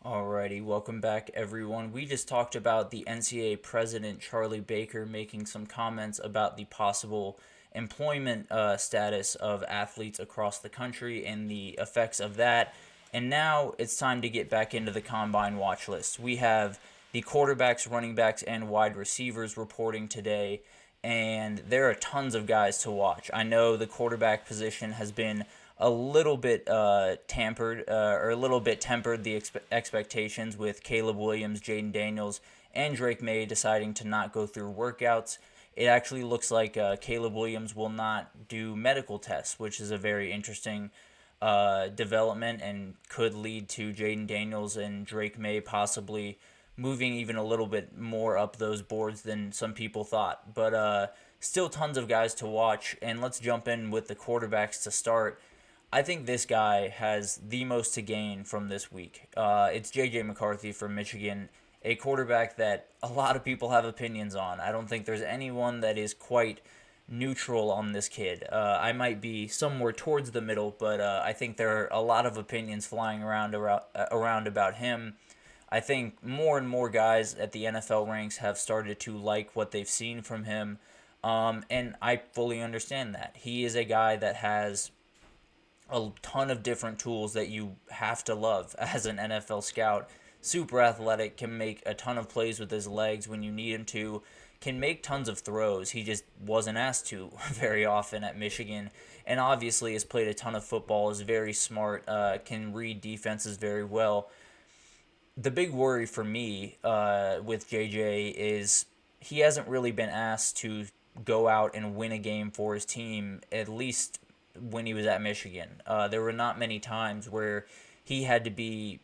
Alrighty, welcome back everyone. We just talked about the NCAA president Charlie Baker making some comments about the possible employment status of athletes across the country and the effects of that. And now it's time to get back into the Combine Watchlist. We have the quarterbacks, running backs, and wide receivers reporting today, and there are tons of guys to watch. I know the quarterback position has been a little bit tampered or a little bit tempered the expectations with Caleb Williams, Jayden Daniels, and Drake Maye deciding to not go through workouts. It actually looks like Caleb Williams will not do medical tests, which is a very interesting development and could lead to Jayden Daniels and Drake Maye possibly moving even a little bit more up those boards than some people thought. But still tons of guys to watch, and let's jump in with the quarterbacks to start. I think this guy has the most to gain from this week. It's J.J. McCarthy from Michigan, a quarterback that a lot of people have opinions on. I don't think there's anyone that is quite neutral on this kid. I might be somewhere towards the middle, but I think there are a lot of opinions flying around about him. I think more and more guys at the NFL ranks have started to like what they've seen from him, and I fully understand that. He is a guy that has a ton of different tools that you have to love as an NFL scout. Super athletic, can make a ton of plays with his legs when you need him to, can make tons of throws. He just wasn't asked to very often at Michigan, and obviously has played a ton of football, is very smart, can read defenses very well. The big worry for me with JJ is he hasn't really been asked to go out and win a game for his team, at least when he was at Michigan. There were not many times where he had to be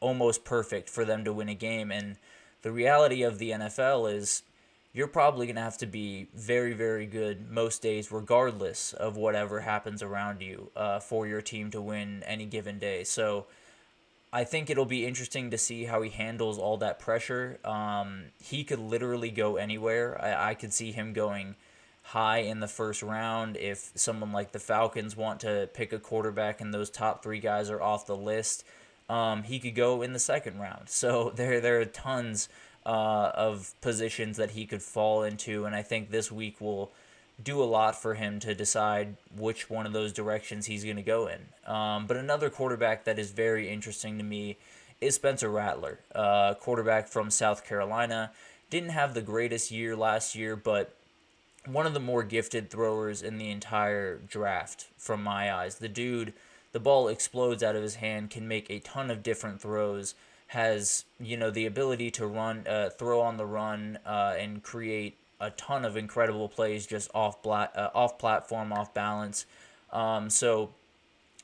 almost perfect for them to win a game. And the reality of the NFL is you're probably going to have to be very, very good most days, regardless of whatever happens around you, for your team to win any given day. So I think it'll be interesting to see how he handles all that pressure. He could literally go anywhere. I could see him going high in the first round if someone like the Falcons want to pick a quarterback and those top three guys are off the list. He could go in the second round. So there are tons of positions that he could fall into, and I think this week will do a lot for him to decide which one of those directions he's going to go in. But another quarterback that is very interesting to me is Spencer Rattler, quarterback from South Carolina. Didn't have the greatest year last year, but one of the more gifted throwers in the entire draft from my eyes. The ball explodes out of his hand, can make a ton of different throws, has the ability to throw on the run, and create a ton of incredible plays just off platform, off balance. So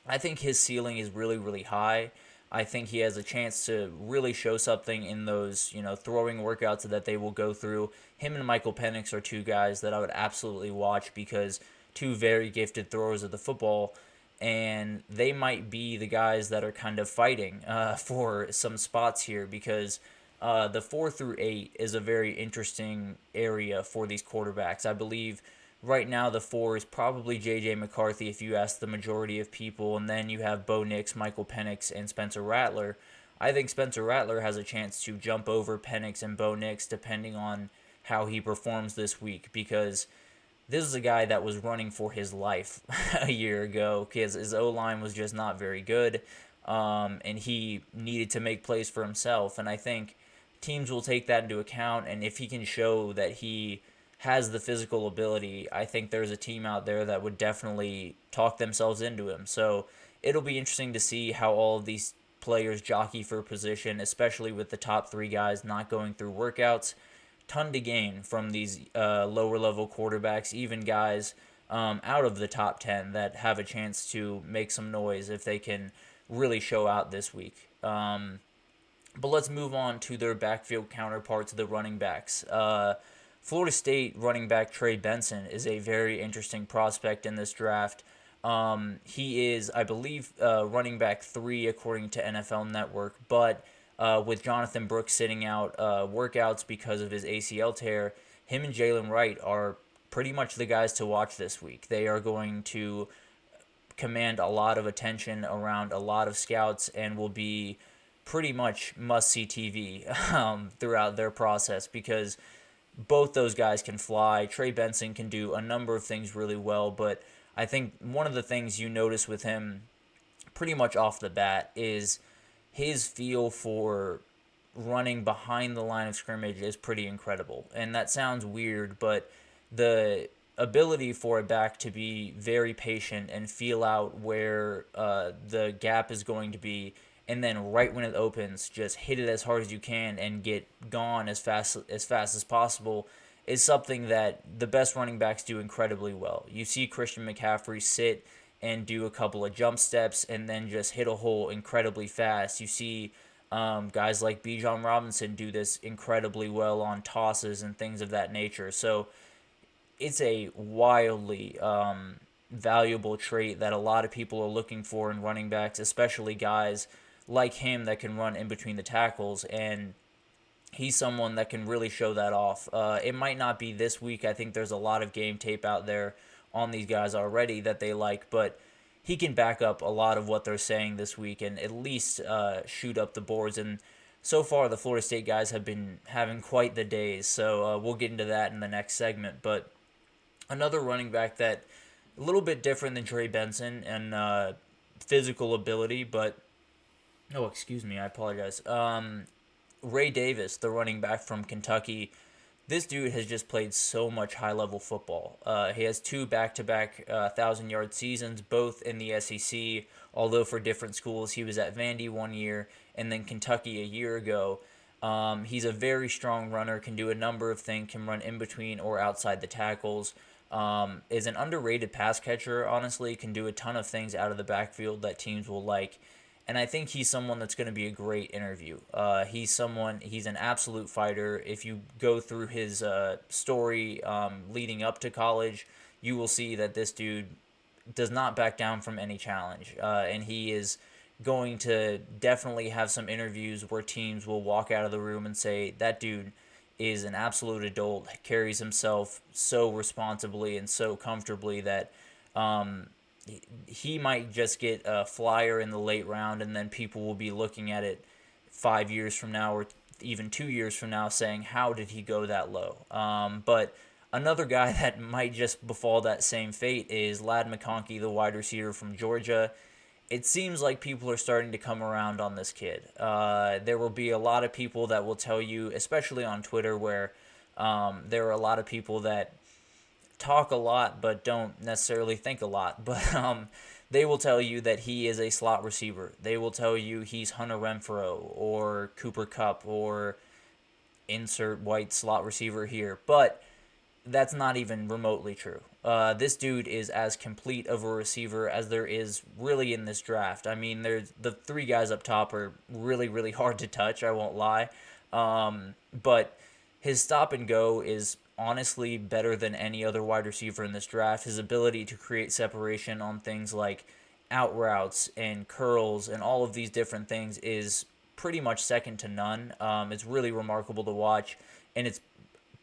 I think his ceiling is really, really high. I think he has a chance to really show something in those, throwing workouts that they will go through. Him and Michael Penix are two guys that I would absolutely watch because two very gifted throwers of the football, and they might be the guys that are kind of fighting for some spots here because the 4 through 8 is a very interesting area for these quarterbacks. I believe right now the 4 is probably J.J. McCarthy if you ask the majority of people, and then you have Bo Nix, Michael Penix, and Spencer Rattler. I think Spencer Rattler has a chance to jump over Penix and Bo Nix depending on how he performs this week because this is a guy that was running for his life a year ago because his O-line was just not very good, and he needed to make plays for himself. And I think teams will take that into account, and if he can show that he has the physical ability, I think there's a team out there that would definitely talk themselves into him. So it'll be interesting to see how all of these players jockey for position, especially with the top three guys not going through workouts. Ton to gain from these lower level quarterbacks, even guys out of the top 10 that have a chance to make some noise if they can really show out this week. But let's move on to their backfield counterparts, the running backs. Florida State running back Trey Benson is a very interesting prospect in this draft. He is, I believe, running back 3 according to NFL Network, but with Jonathan Brooks sitting out workouts because of his ACL tear, him and Jalen Wright are pretty much the guys to watch this week. They are going to command a lot of attention around a lot of scouts and will be pretty much must-see TV throughout their process, because both those guys can fly. Trey Benson can do a number of things really well, but I think one of the things you notice with him pretty much off the bat is his feel for running behind the line of scrimmage is pretty incredible. And that sounds weird, but the ability for a back to be very patient and feel out where the gap is going to be, and then right when it opens, just hit it as hard as you can and get gone as fast as possible, is something that the best running backs do incredibly well. You see Christian McCaffrey sit and do a couple of jump steps and then just hit a hole incredibly fast. You see guys like Bijan Robinson do this incredibly well on tosses and things of that nature. So it's a wildly valuable trait that a lot of people are looking for in running backs, especially guys like him that can run in between the tackles, and he's someone that can really show that off. It might not be this week. I think there's a lot of game tape out there on these guys already that they like, but he can back up a lot of what they're saying this week and at least shoot up the boards. And so far, the Florida State guys have been having quite the days, so we'll get into that in the next segment. But another running back that a little bit different than Trey Benson and physical ability, but I apologize. Ray Davis, the running back from Kentucky, this dude has just played so much high-level football. He has 2 back-to-back 1,000-yard seasons, both in the SEC, although for different schools. He was at Vandy 1 year and then Kentucky a year ago. He's a very strong runner, can do a number of things, can run in between or outside the tackles, is an underrated pass catcher, honestly, can do a ton of things out of the backfield that teams will like. And I think he's someone that's going to be a great interview. He's an absolute fighter. If you go through his story leading up to college, you will see that this dude does not back down from any challenge. And he is going to definitely have some interviews where teams will walk out of the room and say, that dude is an absolute adult, carries himself so responsibly and so comfortably that he might just get a flyer in the late round, and then people will be looking at it 5 years from now or even 2 years from now saying, how did he go that low? But another guy that might just befall that same fate is Ladd McConkey, the wide receiver from Georgia. It seems like people are starting to come around on this kid. There will be a lot of people that will tell you, especially on Twitter, where there are a lot of people that talk a lot but don't necessarily think a lot, but they will tell you that he is a slot receiver. They will tell you he's Hunter Renfrow or Cooper Kupp or insert white slot receiver here, but that's not even remotely true. This dude is as complete of a receiver as there is really in this draft. I mean, there's the 3 guys up top are really, really hard to touch, I won't lie, but his stop and go is honestly better than any other wide receiver in this draft. His ability to create separation on things like out routes and curls and all of these different things is pretty much second to none. It's really remarkable to watch, and it's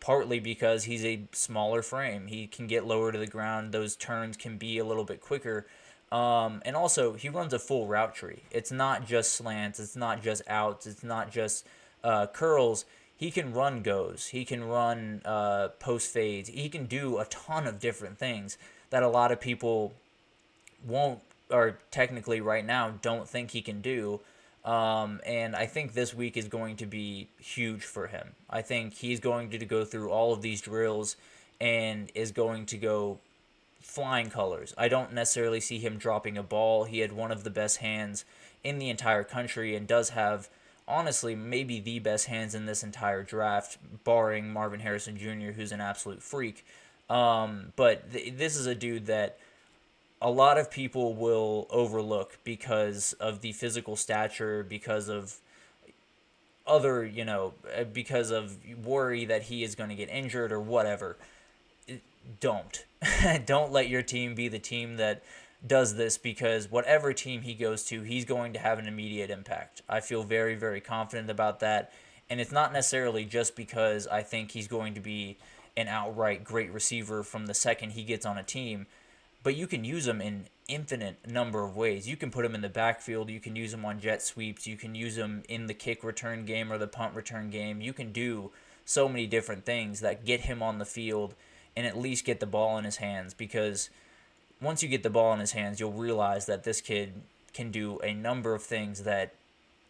partly because he's a smaller frame. He can get lower to the ground. Those turns can be a little bit quicker. And also, he runs a full route tree. It's not just slants. It's not just outs. It's not just curls. He can run goes. He can run post fades. He can do a ton of different things that a lot of people won't, or technically right now don't think he can do. And I think this week is going to be huge for him. I think he's going to go through all of these drills and is going to go flying colors. I don't necessarily see him dropping a ball. He had one of the best hands in the entire country and does have, honestly, maybe the best hands in this entire draft, barring Marvin Harrison Jr., who's an absolute freak. But this is a dude that a lot of people will overlook because of the physical stature, because of other, because of worry that he is going to get injured or whatever. Don't. Don't let your team be the team that does this, because whatever team he goes to, he's going to have an immediate impact. I feel very, very confident about that. And it's not necessarily just because I think he's going to be an outright great receiver from the second he gets on a team, but you can use him in infinite number of ways. You can put him in the backfield, you can use him on jet sweeps, you can use him in the kick return game or the punt return game. You can do so many different things that get him on the field and at least get the ball in his hands, because once you get the ball in his hands, you'll realize that this kid can do a number of things that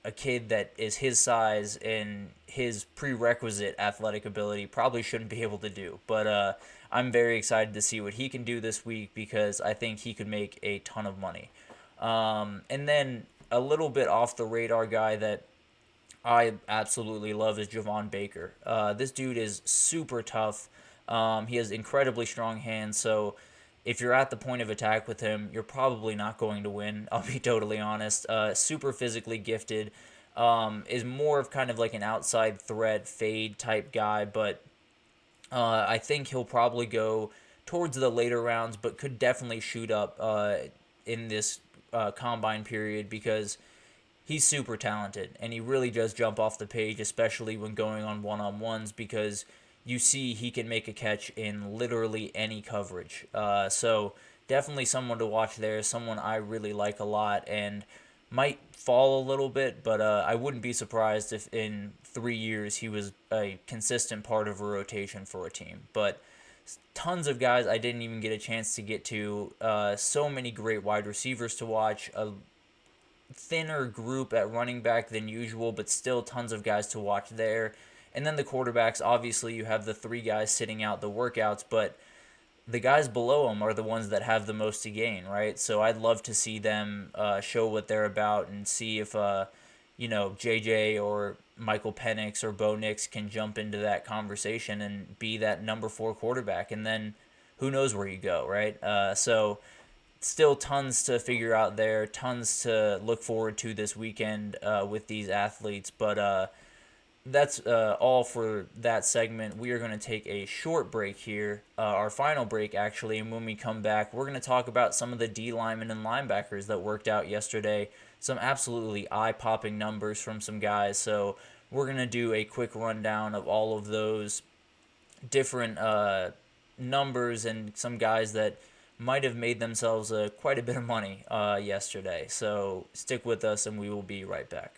a kid that is his size and his prerequisite athletic ability probably shouldn't be able to do. But I'm very excited to see what he can do this week, because I think he could make a ton of money. And then a little bit off the radar guy that I absolutely love is Javon Baker. This dude is super tough. He has incredibly strong hands, so if you're at the point of attack with him, you're probably not going to win. I'll be totally honest. Super physically gifted. Is more of kind of like an outside threat fade type guy, but I think he'll probably go towards the later rounds, but could definitely shoot up in this combine period, because he's super talented and he really does jump off the page, especially when going on one-on-ones, because you see he can make a catch in literally any coverage. So definitely someone to watch there, someone I really like a lot, and might fall a little bit, but I wouldn't be surprised if in 3 years he was a consistent part of a rotation for a team. But tons of guys I didn't even get a chance to get to. So many great wide receivers to watch. A thinner group at running back than usual, but still tons of guys to watch there. And then the quarterbacks, obviously you have the 3 guys sitting out the workouts, but the guys below them are the ones that have the most to gain, right? So I'd love to see them show what they're about, and see if, JJ or Michael Penix or Bo Nix can jump into that conversation and be that number 4 quarterback. And then who knows where you go, right? So still tons to figure out there, tons to look forward to this weekend with these athletes. But that's all for that segment. We are going to take a short break here, our final break actually, and when we come back, we're going to talk about some of the D linemen and linebackers that worked out yesterday. Some absolutely eye-popping numbers from some guys, so we're going to do a quick rundown of all of those different numbers and some guys that might have made themselves quite a bit of money yesterday. So stick with us and we will be right back.